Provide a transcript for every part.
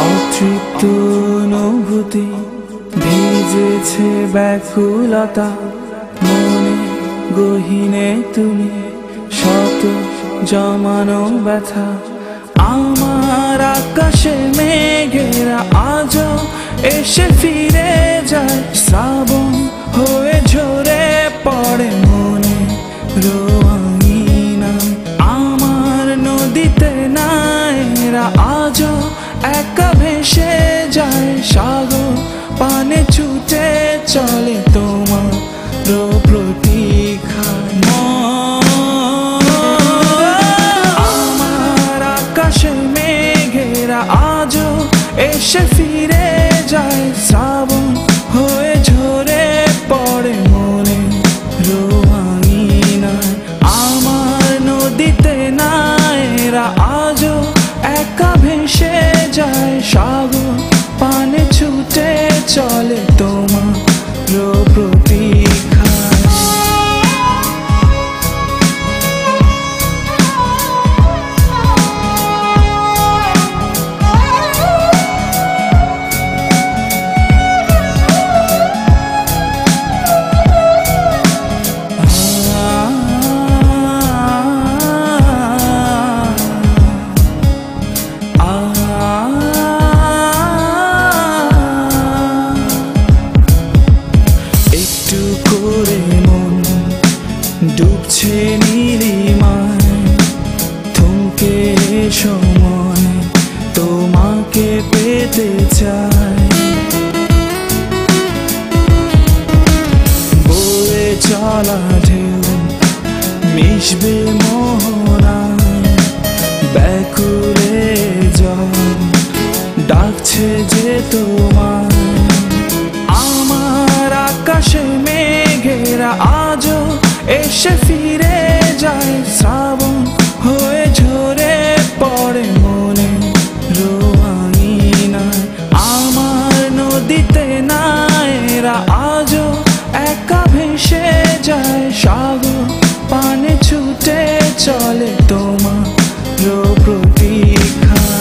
অতৃপ্ত অনুভূতি ভিজেছে ব্যাকুলতা মনে গহীনে তুমি শত জমানো ব্যথা। আমার আকাশে মেঘেরা আজও এসে ফিরে যায়, শ্রাবণ হয়ে ঝরে পড়ে মনে রোয়াঙ্গিনায়। আমার নদীতে নায়েরা আজও একা ভেসে যায়, সাগর পানে ছুটে চলে তোমার প্রতীক্ষায়। আমার আকাশে মেঘেরা আজও এসে ফিরে যায়, শ্রাবণ হয়ে ঝরে পড়ে মনে রোয়াঙ্গিনায়। আমার নদীতে নায়েরা আজও একা ভেসে যায়, সাগর পানে ছুটে চলে তোমার প্রতীক্ষায়। ডুবছে নীলিমায় থমকে সময়, তোমাকে পেতে চাই। বয়ে চলা ঢেউ মিশবে মোহনায়, ব্যাকুলে জল ডাকছে যে তোমায়। আমার আকাশে মেঘেরা আজও এসে ফিরে যায়, শ্রাবণ হয়ে ঝরে পড়ে মনে রোয়াঙ্গিনায়। আমার নদীতে নায়েরা আজও একা ভেসে যায়, সাগর পানে ছুটে চলে তোমার প্রতীক্ষায়।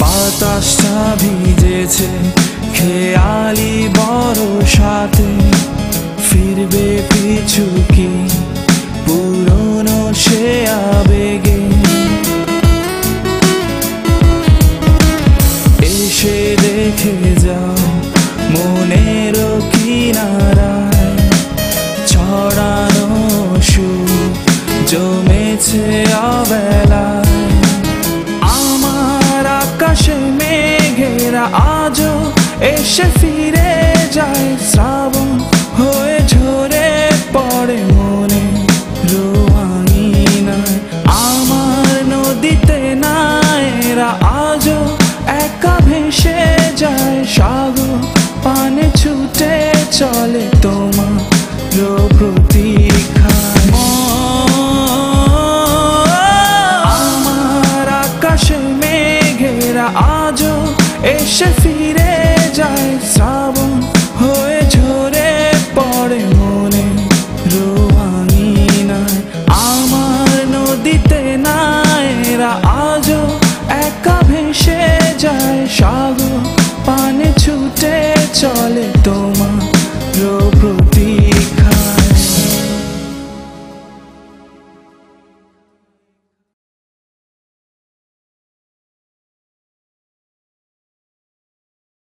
বাতাসটা ভিজেছে খেয়ালি বরসাতে, ফিরবে পিছু কি পুরনো সে আবেগে। এসে দেখে যাও মনের কিনারায়, ছড়ানো সুখ জমেছে অবেলায়। আমার আকাশে মেঘেরা আজও এসে ফিরে যায়, শ্রাবণ হয়ে ঝরে পড়ে মনে রোয়াঙ্গিনায়। আমার নদীতে নায়েরা আজও একা ভেসে যায়, সাগর পানে ছুটে চলে তোমার প্রতীক্ষায়। আমার আকাশে মেঘেরা আজও এসে